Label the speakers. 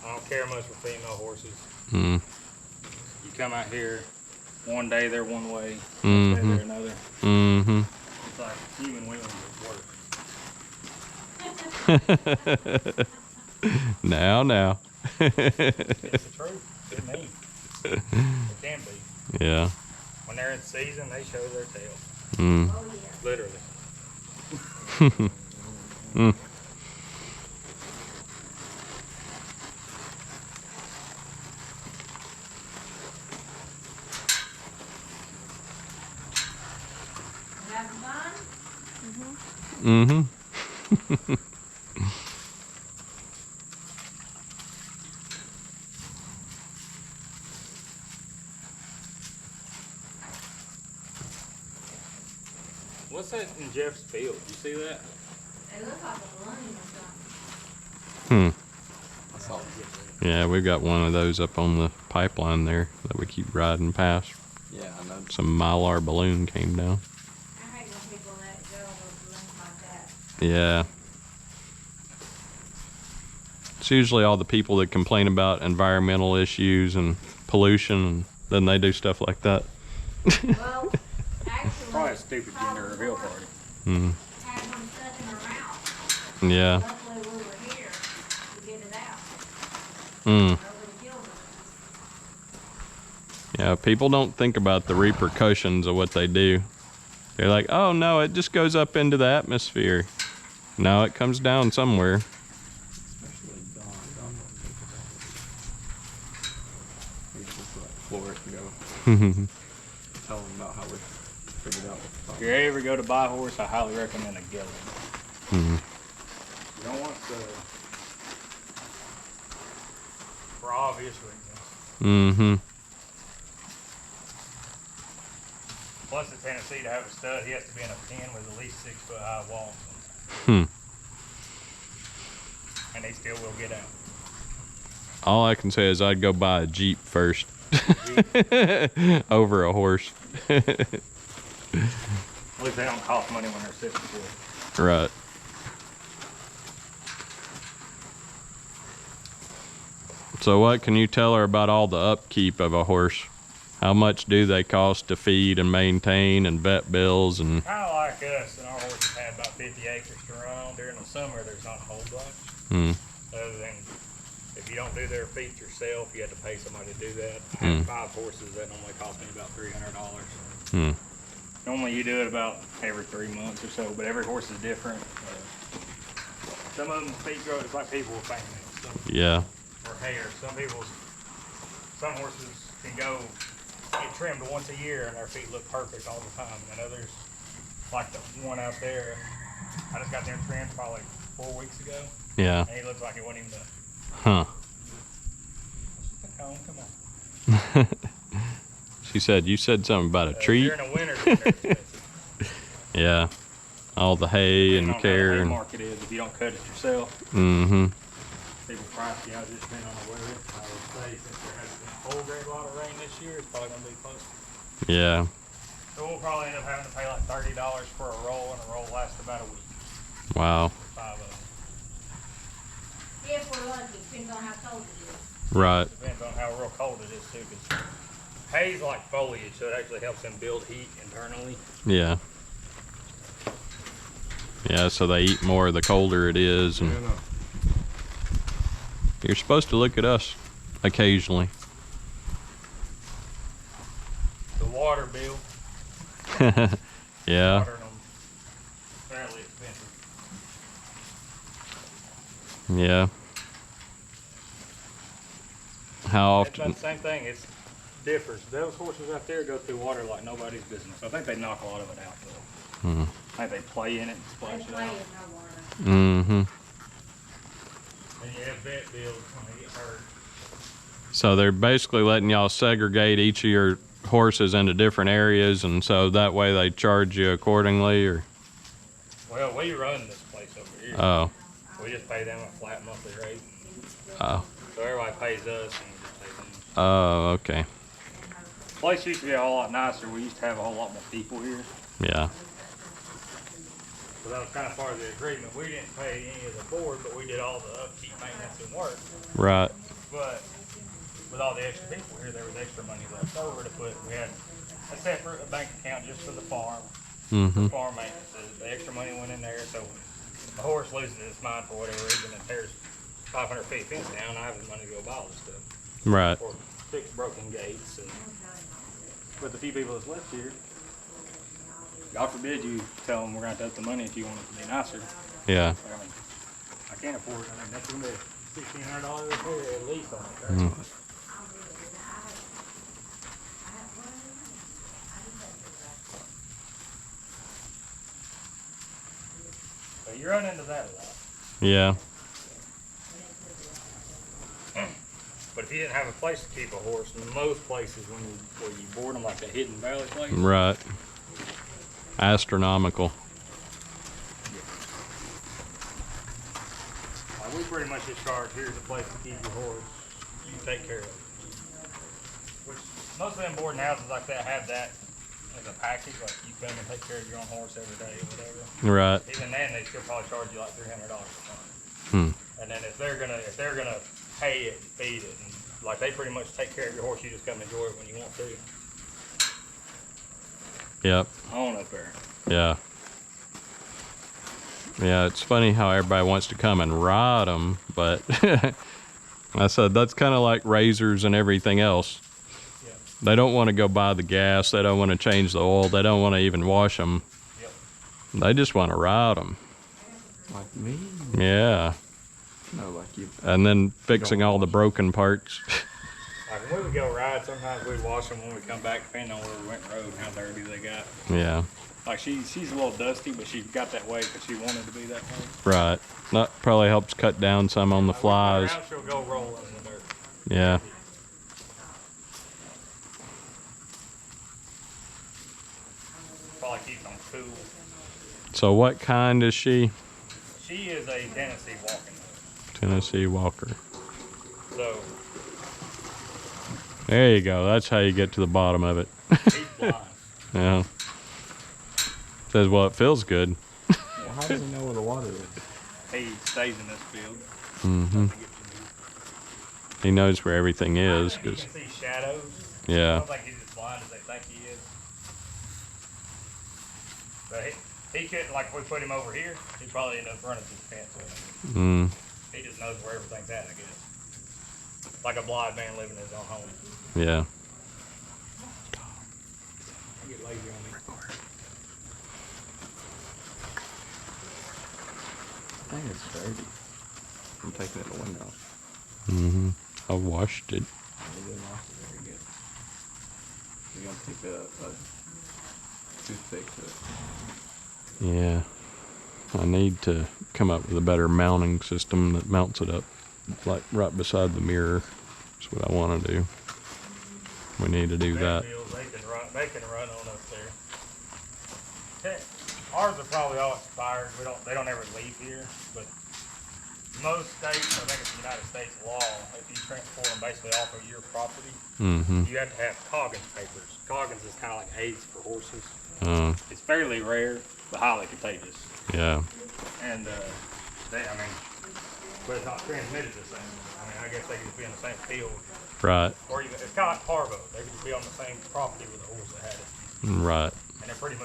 Speaker 1: I don't care much for female horses.
Speaker 2: Mm.
Speaker 1: You come out here, one day they're one way, next day they're another.
Speaker 2: Mm-hmm.
Speaker 1: It's like human women at work.
Speaker 2: Now.
Speaker 1: It's the truth. It means. It can be.
Speaker 2: Yeah.
Speaker 1: When they're in season, they show their tail.
Speaker 2: Mm.
Speaker 3: Oh, yeah.
Speaker 1: Literally.
Speaker 2: Mm.
Speaker 3: Having fun?
Speaker 2: Mm-hmm.
Speaker 1: What's that in Jeff's field? You see that?
Speaker 3: It looks like a balloon or something.
Speaker 2: Hmm.
Speaker 1: I saw it.
Speaker 2: Yeah, we've got one of those up on the pipeline there that we keep riding past.
Speaker 1: Yeah, I know.
Speaker 2: Some Mylar balloon came down.
Speaker 3: I hate when people let it go with balloons like that.
Speaker 2: Yeah. It's usually all the people that complain about environmental issues and pollution, and then they do stuff like that.
Speaker 3: Well, actually,
Speaker 1: Probably a stupid gender reveal party.
Speaker 2: Mm.
Speaker 3: had one stuck in her mouth.
Speaker 2: Yeah.
Speaker 3: Luckily, we were here to get it out.
Speaker 2: Mm.
Speaker 3: Or it would have killed her.
Speaker 2: Yeah, people don't think about the repercussions of what they do. They're like, oh no, it just goes up into the atmosphere. No, it comes down somewhere.
Speaker 4: Especially Don. Don won't think about it. He's just like Florida and go tell him about how we figured out what
Speaker 1: If
Speaker 4: the
Speaker 1: you ever go to buy a horse, I highly recommend a gelding.
Speaker 2: Mm.
Speaker 1: You don't want the, for obvious reasons.
Speaker 2: Mm-hmm.
Speaker 1: Plus the Tennessee to have a stud, he has to be in a pen with at least 6 foot high walls.
Speaker 2: Hmm.
Speaker 1: And they still will get out.
Speaker 2: All I can say is I'd go buy a Jeep first. Over a horse.
Speaker 1: At least they don't cost money when they're sitting still.
Speaker 2: Right. So what can you tell her about all the upkeep of a horse? How much do they cost to feed and maintain and vet bills and...
Speaker 1: Kind of like us, and our horses had about 50 acres to run on. During the summer, there's not a whole bunch.
Speaker 2: Mm.
Speaker 1: Other than if you don't do their feet yourself, you have to pay somebody to do that. I
Speaker 2: Mm.
Speaker 1: have 5 horses, that normally cost me about $300.
Speaker 2: Mm.
Speaker 1: Normally you do it about every 3 months or so, but every horse is different. Some of them feet grow just like people with fingernails, some,
Speaker 2: Yeah.
Speaker 1: or hair. Some horses can go get trimmed once a year and their feet look perfect all the time. And others, like the one out there, I just got them trimmed probably 4 weeks ago,
Speaker 2: Yeah.
Speaker 1: and he looks like it wasn't even done.
Speaker 2: Huh.
Speaker 1: Come on.
Speaker 2: You said something about a treat.
Speaker 1: During the winter, they're expensive.
Speaker 2: Yeah. All the hay
Speaker 1: Depending
Speaker 2: and
Speaker 1: on how
Speaker 2: care
Speaker 1: the hay
Speaker 2: and...
Speaker 1: market is, if you don't cut it yourself,
Speaker 2: Mm-hmm.
Speaker 1: people price you out just depending on the weather. I would say since there hasn't been a whole great lot of rain this year, it's probably gonna be close.
Speaker 2: Yeah.
Speaker 1: So we'll probably end up having to pay like $30 for a roll, and a roll lasts about a week.
Speaker 2: Wow.
Speaker 1: 5 of them.
Speaker 3: If we're lucky, depends on how cold it is.
Speaker 2: Right.
Speaker 1: Depends on how real cold it is too, because hay's like foliage, so it actually helps them build heat internally.
Speaker 2: Yeah. Yeah, so they eat more the colder it is, and you're supposed to look at us occasionally.
Speaker 1: The water bill,
Speaker 2: Yeah.
Speaker 1: watering them, fairly expensive.
Speaker 2: Yeah. How
Speaker 1: It's about
Speaker 2: often?
Speaker 1: the same thing. It differs. Those horses out there go through water like nobody's business. I think they knock a lot of it out though.
Speaker 2: Mm.
Speaker 1: I think they play in it and splash
Speaker 3: They
Speaker 1: it
Speaker 3: play
Speaker 1: out.
Speaker 3: with no water.
Speaker 2: Mm-hmm.
Speaker 1: And you have vet bills when they get hurt.
Speaker 2: So they're basically letting y'all segregate each of your horses into different areas, and so that way they charge you accordingly, or?
Speaker 1: Well, we run this place over here.
Speaker 2: Oh.
Speaker 1: We just pay them a flat monthly rate.
Speaker 2: Oh.
Speaker 1: So everybody pays us and we just pay them.
Speaker 2: Oh, okay.
Speaker 1: The place used to be a whole lot nicer. We used to have a whole lot more people here.
Speaker 2: Yeah.
Speaker 1: So that was kind of part of the agreement. We didn't pay any of the board, but we did all the upkeep, maintenance, and work.
Speaker 2: Right.
Speaker 1: with all the extra people here, there was extra money left over to put. We had a separate bank account just for the farm,
Speaker 2: Mm-hmm.
Speaker 1: farm maintenance. The extra money went in there, so if a horse loses its mind for whatever reason and tears 500 feet fence down, I have the money to go buy all this stuff.
Speaker 2: Right.
Speaker 1: Or fix broken gates. And with the few people that's left here, God forbid you tell them we're going to have to up the money if you want it to be nicer.
Speaker 2: Yeah.
Speaker 1: I mean, I can't afford it. I mean, that's going to be $1,600 repair at least on it. Right?
Speaker 2: Mm.
Speaker 1: So you run into that a lot.
Speaker 2: Yeah.
Speaker 1: But if you didn't have a place to keep a horse, in most places where you board them, like the Hidden Valley place,
Speaker 2: Right. Astronomical.
Speaker 1: we pretty much just charge, here's a place to keep your horse, you take care of it. Which, most of them boarding houses like that have that as a package, like you come and take care of your own horse every day or whatever.
Speaker 2: Right.
Speaker 1: Even then, they still probably charge you like $300 a month.
Speaker 2: Hmm.
Speaker 1: And then if they're gonna hay it and feed it, and like they pretty much take care of your horse, you just come enjoy it when you want to.
Speaker 2: Yep.
Speaker 1: On up there.
Speaker 2: Yeah. Yeah, it's funny how everybody wants to come and ride them, but I said that's kind of like razors and everything else.
Speaker 1: Yeah.
Speaker 2: They don't want to go buy the gas. They don't want to change the oil. They don't want to even wash them.
Speaker 1: Yep.
Speaker 2: They just want to ride them.
Speaker 4: Like me?
Speaker 2: Yeah.
Speaker 4: No, like you.
Speaker 2: And then fixing all the broken parts.
Speaker 1: Like when we would go ride, sometimes we'd wash them when we come back, depending on where we went road and how dirty they got.
Speaker 2: Yeah.
Speaker 1: Like she's a little dusty, but she got that way because she wanted to be that way.
Speaker 2: Right. That probably helps cut down some on the flies.
Speaker 1: Around, she'll go rolling in the dirt.
Speaker 2: Yeah.
Speaker 1: Probably keep them cool.
Speaker 2: So what kind is she?
Speaker 1: She is a Tennessee walking.
Speaker 2: Tennessee Walker.
Speaker 1: So
Speaker 2: There you go. That's how you get to the bottom of it.
Speaker 1: he's blind.
Speaker 2: Yeah. Says, well, it feels good.
Speaker 4: Well, how does he know where the water is?
Speaker 1: He stays in this field.
Speaker 2: Mm-hmm. He knows where everything is.
Speaker 1: He
Speaker 2: 'Cause,
Speaker 1: can see shadows. I
Speaker 2: yeah.
Speaker 1: don't think he's as blind as they think he is. But he couldn't, like if we put him over here, he'd probably end up running through the fence with him.
Speaker 2: Mm.
Speaker 1: He just knows where everything's at, I guess. Like a blind man living in his own home.
Speaker 2: Yeah.
Speaker 1: I get lazy on me.
Speaker 4: I think it's dirty. I'm taking it to the window.
Speaker 2: Mm-hmm. I washed it.
Speaker 4: They didn't wash it very good. You're gonna take a toothpick to it.
Speaker 2: Yeah. I need to come up with a better mounting system that mounts it up, like right beside the mirror. That's what I want to do. We need to do that.
Speaker 1: Fields, they can run on up there. Ours are probably all expired. They don't ever leave here, but most states, I think it's the United States law, if you transport them basically off of your property,
Speaker 2: Mm-hmm.
Speaker 1: you have to have Coggins papers. Coggins is kind of like AIDS for horses.
Speaker 2: It's
Speaker 1: fairly rare, but highly contagious.
Speaker 2: yeah.
Speaker 1: And but it's not transmitted the same. I mean, I guess they could just be in the same field,
Speaker 2: Right.
Speaker 1: or even it's kind of like parvo. They could just be on the same property with the horse that had it,
Speaker 2: Right.
Speaker 1: and they're pretty much